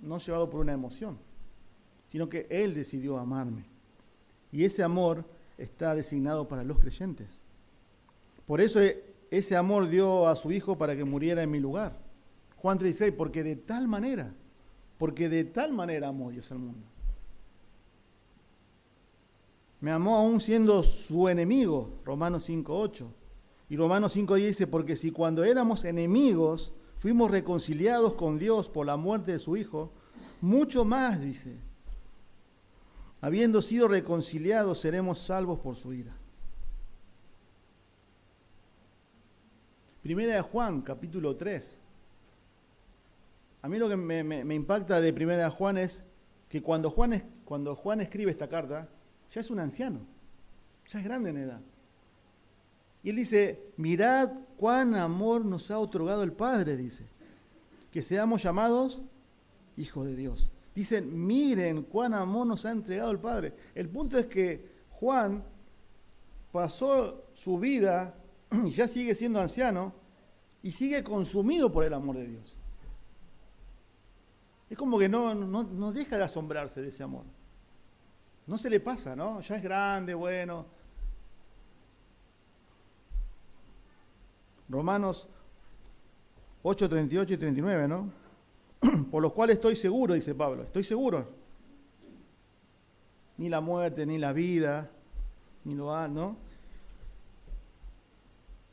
Speaker 1: No llevado por una emoción, sino que Él decidió amarme. Y ese amor está designado para los creyentes. Por eso ese amor dio a su Hijo para que muriera en mi lugar. Juan 3:16, porque de tal manera amó Dios al mundo. Me amó aún siendo su enemigo, Romanos 5:8. Y Romanos 5:10 dice, porque si cuando éramos enemigos fuimos reconciliados con Dios por la muerte de su Hijo, mucho más, dice, habiendo sido reconciliados seremos salvos por su ira. Primera de Juan, capítulo 3. A mí lo que me impacta de Primera de Juan es que cuando Juan escribe esta carta, ya es un anciano, ya es grande en edad. Y él dice, mirad cuán amor nos ha otorgado el Padre, dice, que seamos llamados hijos de Dios. Dicen, miren cuán amor nos ha entregado el Padre. El punto es que Juan pasó su vida y ya sigue siendo anciano y sigue consumido por el amor de Dios. Es como que no deja de asombrarse de ese amor. No se le pasa, ¿no? Ya es grande, bueno. Romanos 8, 38 y 39, ¿no? Por los cuales estoy seguro, dice Pablo, estoy seguro. Ni la muerte, ni la vida, ni ¿no?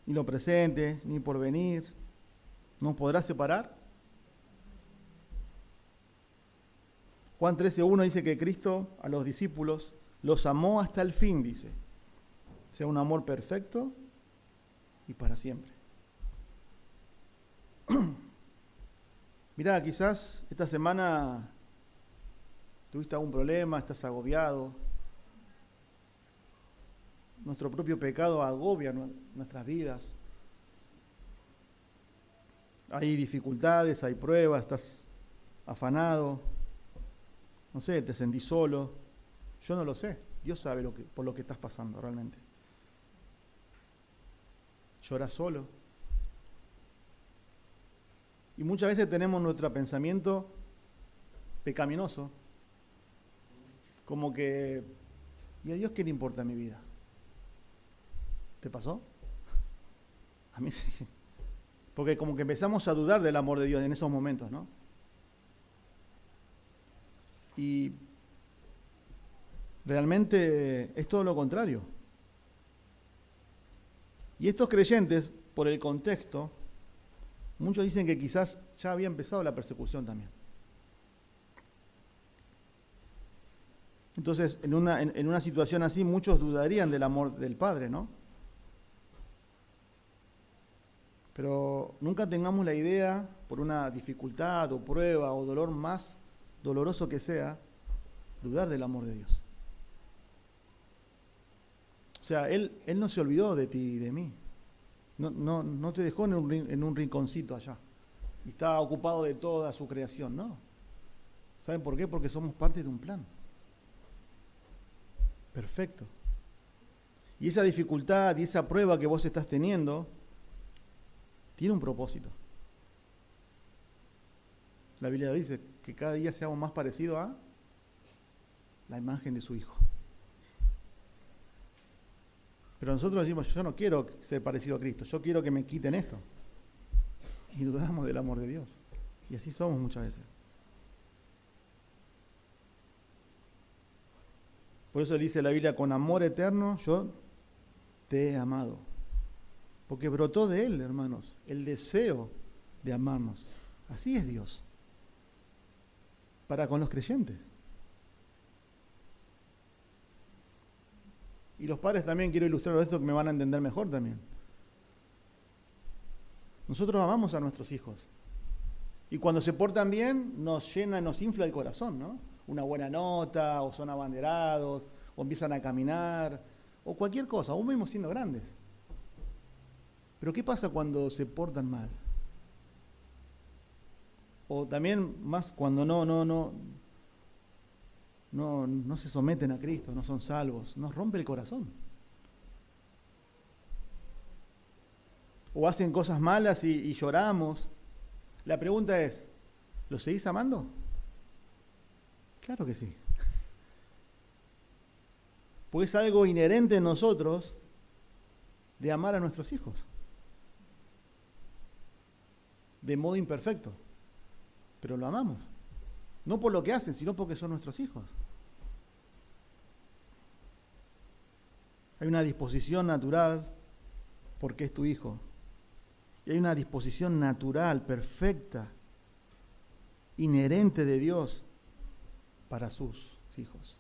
Speaker 1: Ni lo presente, ni por venir, ¿nos podrá separar? Juan 13:1 dice que Cristo a los discípulos los amó hasta el fin, dice. O sea, un amor perfecto y para siempre. Mirá, quizás esta semana tuviste algún problema, estás agobiado. Nuestro propio pecado agobia nuestras vidas. Hay dificultades, hay pruebas, estás afanado. No sé, te sentís solo. Yo no lo sé. Dios sabe por lo que estás pasando realmente. Lloras solo. Y muchas veces tenemos nuestro pensamiento pecaminoso. Como que, ¿y a Dios qué le importa mi vida? ¿Te pasó? A mí sí. Porque como que empezamos a dudar del amor de Dios en esos momentos, ¿no? Y realmente es todo lo contrario. Y estos creyentes, por el contexto, muchos dicen que quizás ya había empezado la persecución también. Entonces, en una situación así, muchos dudarían del amor del Padre, ¿no? Pero nunca tengamos la idea, por una dificultad o prueba o dolor más doloroso que sea, dudar del amor de Dios. O sea, Él no se olvidó de ti y de mí. No te dejó en un rinconcito allá. Y está ocupado de toda su creación, no. ¿Saben por qué? Porque somos parte de un plan. Perfecto. Y esa dificultad y esa prueba que vos estás teniendo, tiene un propósito. La Biblia dice que cada día seamos más parecidos a la imagen de su Hijo. Pero nosotros decimos, yo no quiero ser parecido a Cristo, yo quiero que me quiten esto. Y dudamos del amor de Dios. Y así somos muchas veces. Por eso dice la Biblia, con amor eterno yo te he amado. Porque brotó de Él, hermanos, el deseo de amarnos. Así es Dios. para con los creyentes. Y los padres también, quiero ilustrar esto que me van a entender mejor también. Nosotros amamos a nuestros hijos. Y cuando se portan bien, nos llena, nos infla el corazón, ¿no? Una buena nota, o son abanderados, o empiezan a caminar, o cualquier cosa, aún mismo siendo grandes. Pero ¿qué pasa cuando se portan mal? O también más cuando no se someten a Cristo, no son salvos, nos rompe el corazón. O hacen cosas malas y lloramos. La pregunta es, ¿lo seguís amando? Claro que sí. Porque es algo inherente en nosotros de amar a nuestros hijos. De modo imperfecto. Pero lo amamos. No por lo que hacen, sino porque son nuestros hijos. Hay una disposición natural porque es tu hijo. Y hay una disposición natural, perfecta, inherente de Dios para sus hijos.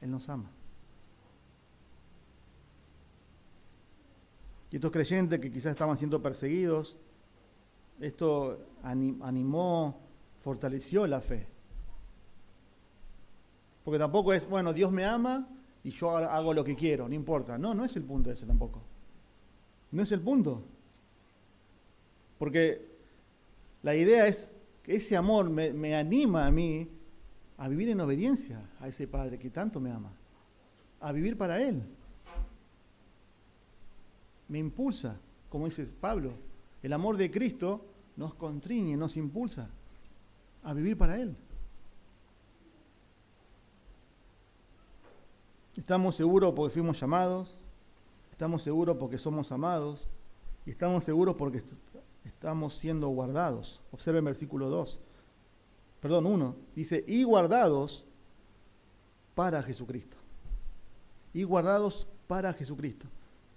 Speaker 1: Él nos ama. Y estos creyentes que quizás estaban siendo perseguidos, esto animó, fortaleció la fe. Porque tampoco es, bueno, Dios me ama y yo hago lo que quiero, no importa. No es el punto ese tampoco. No es el punto. Porque la idea es que ese amor me anima a mí a vivir en obediencia a ese Padre que tanto me ama. A vivir para Él. Me impulsa, como dice Pablo. El amor de Cristo nos constriñe, nos impulsa a vivir para Él. Estamos seguros porque fuimos llamados, estamos seguros porque somos amados y estamos seguros porque estamos siendo guardados. Observen el versículo 1. Dice, y guardados para Jesucristo. Y guardados para Jesucristo.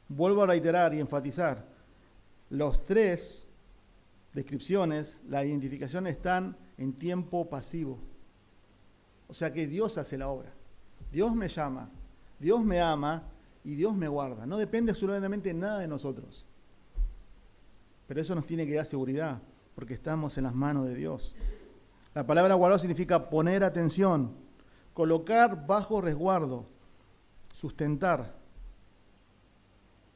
Speaker 1: Vuelvo a reiterar y enfatizar, los tres descripciones, la identificación están en tiempo pasivo. O sea que Dios hace la obra. Dios me llama, Dios me ama y Dios me guarda. No depende absolutamente nada de nosotros. Pero eso nos tiene que dar seguridad, porque estamos en las manos de Dios. La palabra guardado significa poner atención, colocar bajo resguardo, sustentar.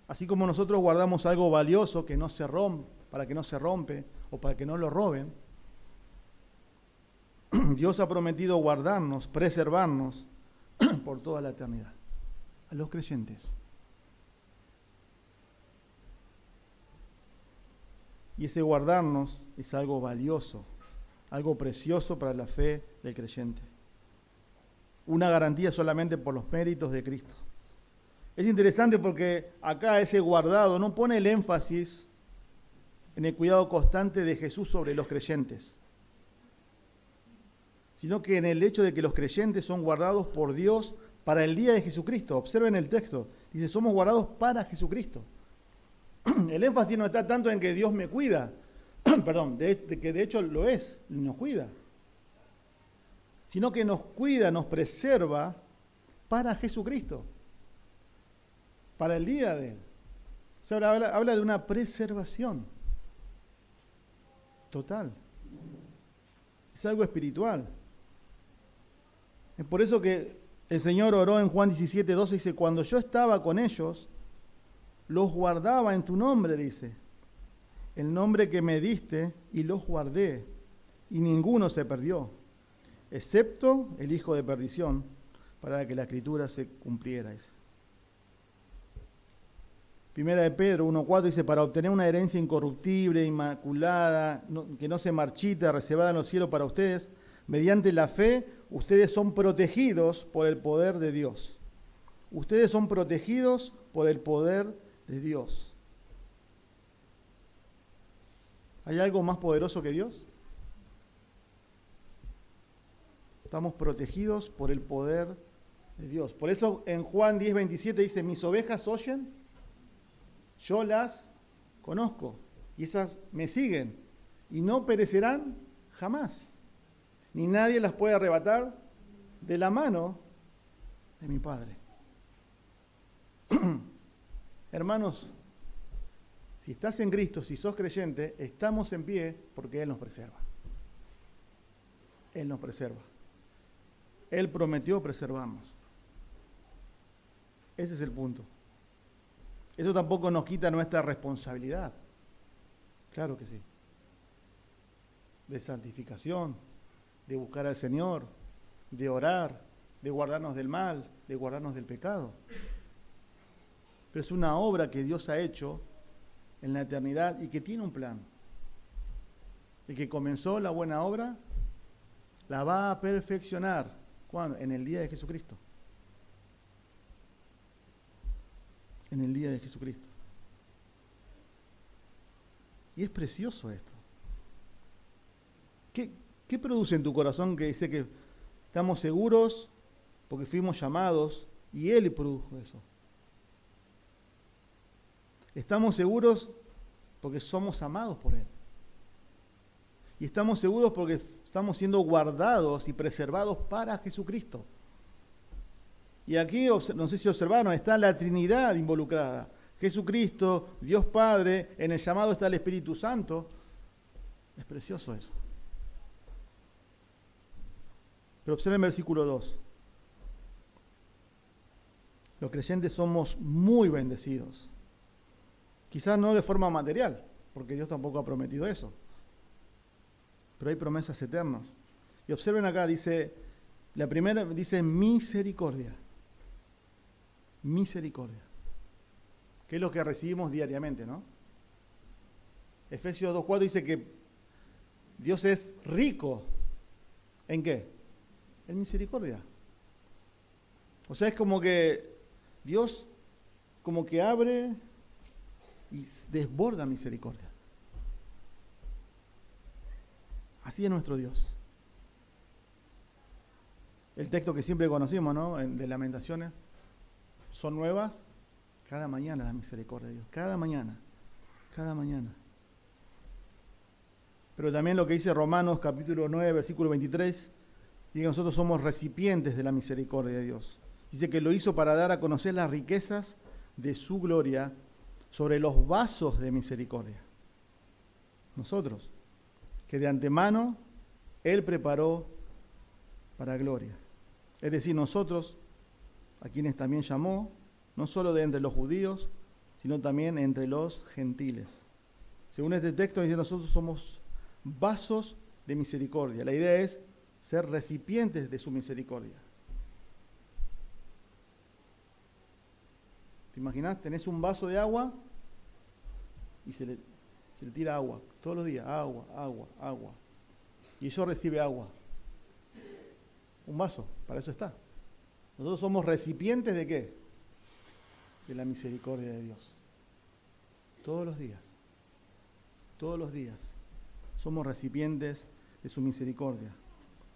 Speaker 1: Así como nosotros guardamos algo valioso que no se rompe, para que no se rompe o para que no lo roben, Dios ha prometido guardarnos, preservarnos por toda la eternidad. A los creyentes. Y ese guardarnos es algo valioso, algo precioso para la fe del creyente. Una garantía solamente por los méritos de Cristo. Es interesante porque acá ese guardado no pone el énfasis en el cuidado constante de Jesús sobre los creyentes, sino que en el hecho de que los creyentes son guardados por Dios para el día de Jesucristo. Observen el texto, dice, somos guardados para Jesucristo. El énfasis no está tanto en que Dios me cuida, que de hecho lo es, nos cuida, sino que nos cuida, nos preserva para Jesucristo, para el día de Él. O sea, habla de una preservación total. Es algo espiritual. Es por eso que el Señor oró en Juan 17:12, dice, cuando yo estaba con ellos, los guardaba en tu nombre, dice, el nombre que me diste, y los guardé, y ninguno se perdió, excepto el hijo de perdición, para que la escritura se cumpliera. Dice. Primera de Pedro 1:4 dice, para obtener una herencia incorruptible, inmaculada, que no se marchita, reservada en los cielos para ustedes, mediante la fe, ustedes son protegidos por el poder de Dios. Ustedes son protegidos por el poder de Dios. ¿Hay algo más poderoso que Dios? Estamos protegidos por el poder de Dios. Por eso en Juan 10:27 dice, mis ovejas oyen, yo las conozco, y esas me siguen, y no perecerán jamás. ni nadie las puede arrebatar de la mano de mi Padre. Hermanos, si estás en Cristo, si sos creyente, estamos en pie porque Él nos preserva. Él nos preserva. Él prometió preservarnos. Ese es el punto. Eso tampoco nos quita nuestra responsabilidad. Claro que sí. De santificación, de buscar al Señor, de orar, de guardarnos del mal, de guardarnos del pecado. Pero es una obra que Dios ha hecho en la eternidad y que tiene un plan. El que comenzó la buena obra la va a perfeccionar. ¿Cuándo? En el día de Jesucristo. En el día de Jesucristo. Y es precioso esto. ¿Qué produce en tu corazón que dice que estamos seguros porque fuimos llamados y Él produjo eso? Estamos seguros porque somos amados por Él. Y estamos seguros porque estamos siendo guardados y preservados para Jesucristo. Y aquí, no sé si observaron, está la Trinidad involucrada. Jesucristo, Dios Padre, en el llamado está el Espíritu Santo. Es precioso eso. Pero observen el versículo 2. Los creyentes somos muy bendecidos. Quizás no de forma material, porque Dios tampoco ha prometido eso. Pero hay promesas eternas. Y observen acá, dice, la primera dice misericordia. Misericordia. Que es lo que recibimos diariamente, ¿no? Efesios 2:4 dice que Dios es rico. ¿En qué? En misericordia. O sea, es como que Dios como que abre y desborda misericordia. Así es nuestro Dios. El texto que siempre conocimos, ¿no? De Lamentaciones. Son nuevas cada mañana la misericordia de Dios. Cada mañana. Cada mañana. Pero también lo que dice Romanos capítulo 9, versículo 23, dice que nosotros somos recipientes de la misericordia de Dios. Dice que lo hizo para dar a conocer las riquezas de su gloria sobre los vasos de misericordia. Nosotros, que de antemano Él preparó para gloria. Es decir, nosotros, a quienes también llamó, no solo de entre los judíos, sino también entre los gentiles. Según este texto, dice nosotros somos vasos de misericordia. La idea es ser recipientes de su misericordia. ¿Te imaginas? Tenés un vaso de agua y se le tira agua. Todos los días, agua, agua, agua. Y eso recibe agua. Un vaso, para eso está. Nosotros somos recipientes ¿de qué? De la misericordia de Dios. Todos los días. Todos los días. Somos recipientes de su misericordia.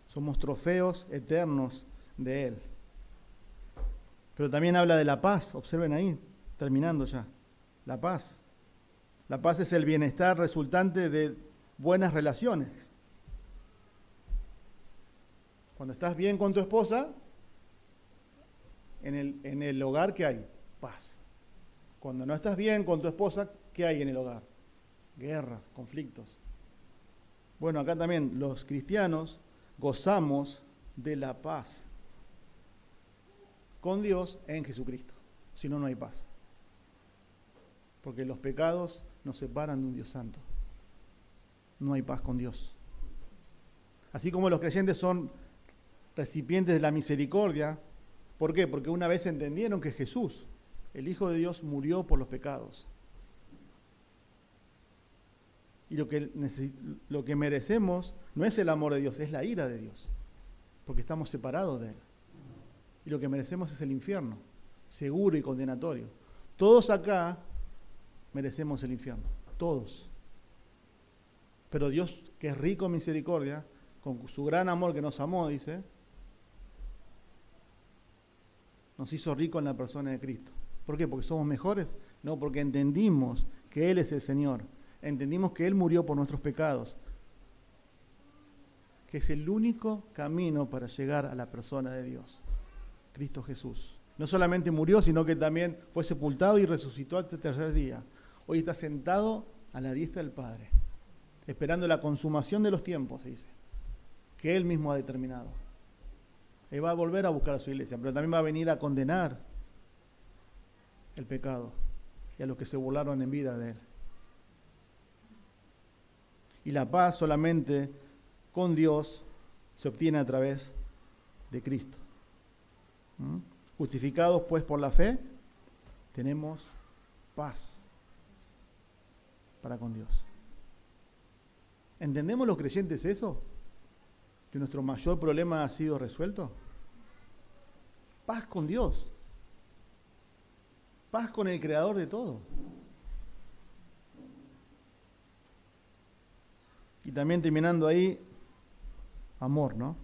Speaker 1: Somos trofeos eternos de Él. Pero también habla de la paz. Observen ahí, terminando ya. La paz. La paz es el bienestar resultante de buenas relaciones. Cuando estás bien con tu esposa, en el hogar, ¿qué hay? Paz. Cuando no estás bien con tu esposa, ¿qué hay en el hogar? Guerras, conflictos. Bueno, acá también los cristianos gozamos de la paz con Dios en Jesucristo. Si no, no hay paz. Porque los pecados nos separan de un Dios santo. No hay paz con Dios. Así como los creyentes son recipientes de la misericordia. ¿Por qué? Porque una vez entendieron que Jesús, el Hijo de Dios, murió por los pecados. Y lo que merecemos no es el amor de Dios, es la ira de Dios. Porque estamos separados de Él. Y lo que merecemos es el infierno, seguro y condenatorio. Todos acá merecemos el infierno, todos. Pero Dios, que es rico en misericordia, con su gran amor que nos amó, dice, nos hizo rico en la persona de Cristo. ¿Por qué? ¿Porque somos mejores? No, porque entendimos que Él es el Señor. Entendimos que Él murió por nuestros pecados. que es el único camino para llegar a la persona de Dios, Cristo Jesús. No solamente murió, sino que también fue sepultado y resucitó al tercer día. Hoy está sentado a la diestra del Padre, esperando la consumación de los tiempos, se dice, que Él mismo ha determinado. Él va a volver a buscar a su iglesia, pero también va a venir a condenar el pecado y a los que se burlaron en vida de Él. Y la paz solamente con Dios se obtiene a través de Cristo. Justificados pues por la fe, tenemos paz para con Dios. ¿Entendemos los creyentes eso? ¿Que nuestro mayor problema ha sido resuelto? Paz con Dios. Paz con el Creador de todo. Y también terminando ahí, amor, ¿no?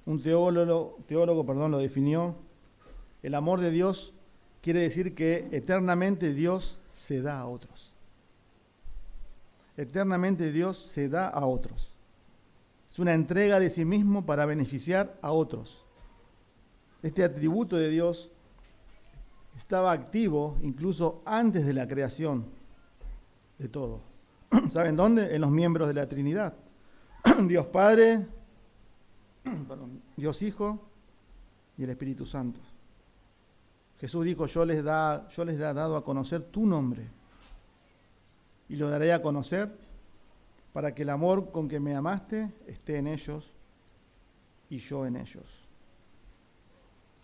Speaker 1: Un teólogo, lo definió. El amor de Dios quiere decir que eternamente Dios se da a otros. Eternamente Dios se da a otros. Es una entrega de sí mismo para beneficiar a otros. Este atributo de Dios estaba activo incluso antes de la creación de todo. ¿Saben dónde? En los miembros de la Trinidad. Dios Padre, Dios Hijo y el Espíritu Santo. Jesús dijo, yo les he dado a conocer tu nombre y lo daré a conocer para que el amor con que me amaste esté en ellos y yo en ellos.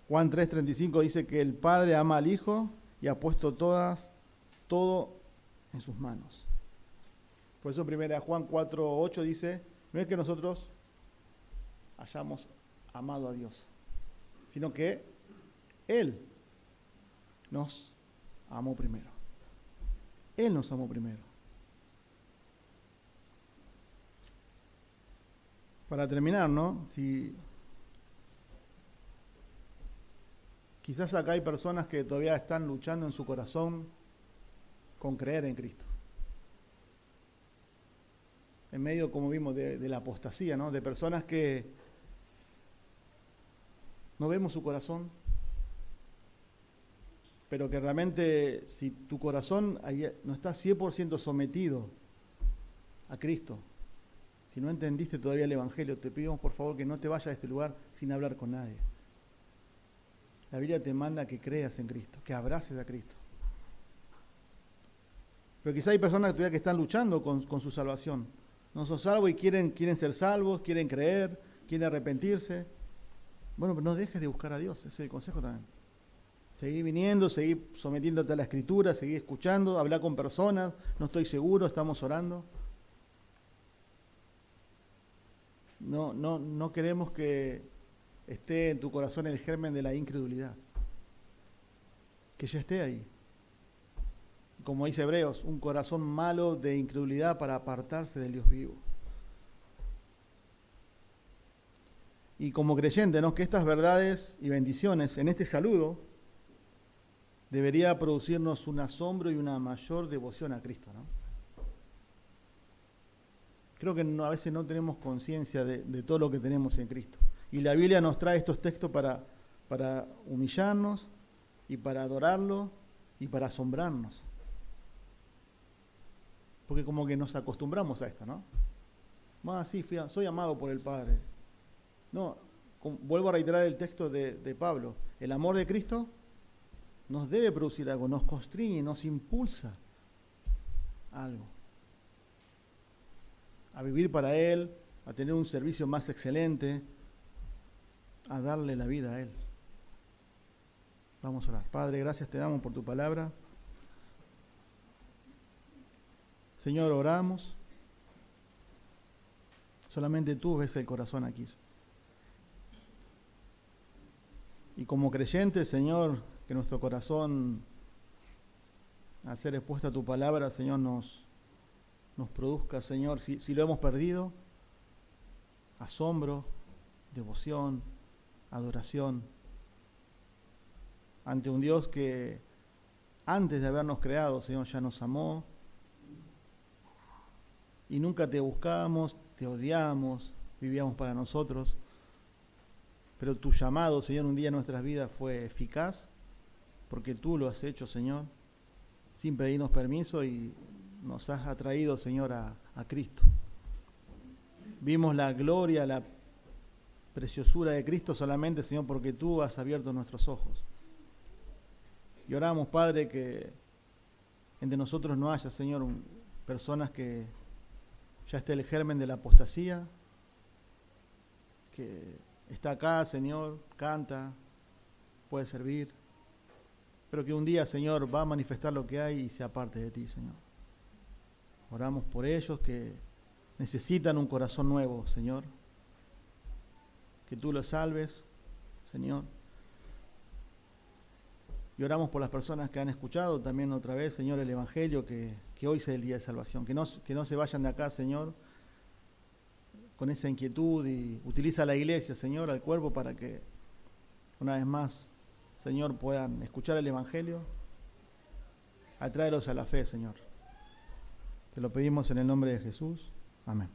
Speaker 1: Juan 3:35 dice que el Padre ama al Hijo y ha puesto todo en sus manos. Por eso 1 Juan 4:8 dice, no es que nosotros hayamos amado a Dios, sino que Él nos amó primero. Él nos amó primero. Para terminar, ¿no? Si quizás acá hay personas que todavía están luchando en su corazón con creer en Cristo. En medio, como vimos, de la apostasía, ¿no? De personas que no vemos su corazón, pero que realmente si tu corazón no está 100% sometido a Cristo, si no entendiste todavía el Evangelio, te pedimos por favor que no te vayas de este lugar sin hablar con nadie. La Biblia te manda que creas en Cristo, que abraces a Cristo. Pero quizá hay personas todavía que están luchando con su salvación. No son salvos y quieren ser salvos, quieren creer, quieren arrepentirse. Bueno, pero no dejes de buscar a Dios, ese es el consejo también. Seguí viniendo, seguí sometiéndote a la Escritura, seguí escuchando, hablar con personas, no estoy seguro, estamos orando. No queremos que esté en tu corazón el germen de la incredulidad. Que ya esté ahí. Como dice Hebreos, un corazón malo de incredulidad para apartarse del Dios vivo. Y como creyente, ¿no? Que estas verdades y bendiciones en este saludo debería producirnos un asombro y una mayor devoción a Cristo, ¿no? Creo que a veces no tenemos conciencia de todo lo que tenemos en Cristo. Y la Biblia nos trae estos textos para humillarnos y para adorarlo y para asombrarnos. Porque como que nos acostumbramos a esto, ¿no? Sí, soy amado por el Padre. No, vuelvo a reiterar el texto de Pablo. El amor de Cristo nos debe producir algo, nos constriñe, nos impulsa a algo. A vivir para Él, a tener un servicio más excelente, a darle la vida a Él. Vamos a orar. Padre, gracias te damos por tu palabra. Señor, oramos. Solamente tú ves el corazón aquí. Y como creyentes, Señor, que nuestro corazón, al ser expuesto a tu palabra, Señor, nos produzca, Señor, si lo hemos perdido, asombro, devoción, adoración, ante un Dios que antes de habernos creado, Señor, ya nos amó, y nunca te buscábamos, te odiamos, vivíamos para nosotros, pero tu llamado, Señor, un día en nuestras vidas fue eficaz, porque tú lo has hecho, Señor, sin pedirnos permiso y nos has atraído, Señor, a Cristo. Vimos la gloria, la preciosura de Cristo solamente, Señor, porque tú has abierto nuestros ojos. Y oramos, Padre, que entre nosotros no haya, Señor, personas que ya esté el germen de la apostasía, que está acá, Señor, canta, puede servir, pero que un día, Señor, va a manifestar lo que hay y se aparte de ti, Señor. Oramos por ellos que necesitan un corazón nuevo, Señor. Que tú los salves, Señor. Y oramos por las personas que han escuchado también otra vez, Señor, el Evangelio, que hoy sea el día de salvación. Que no se vayan de acá, Señor, con esa inquietud, y utiliza la iglesia, Señor, al cuerpo, para que una vez más, Señor, puedan escuchar el Evangelio, atraerlos a la fe, Señor. Te lo pedimos en el nombre de Jesús. Amén.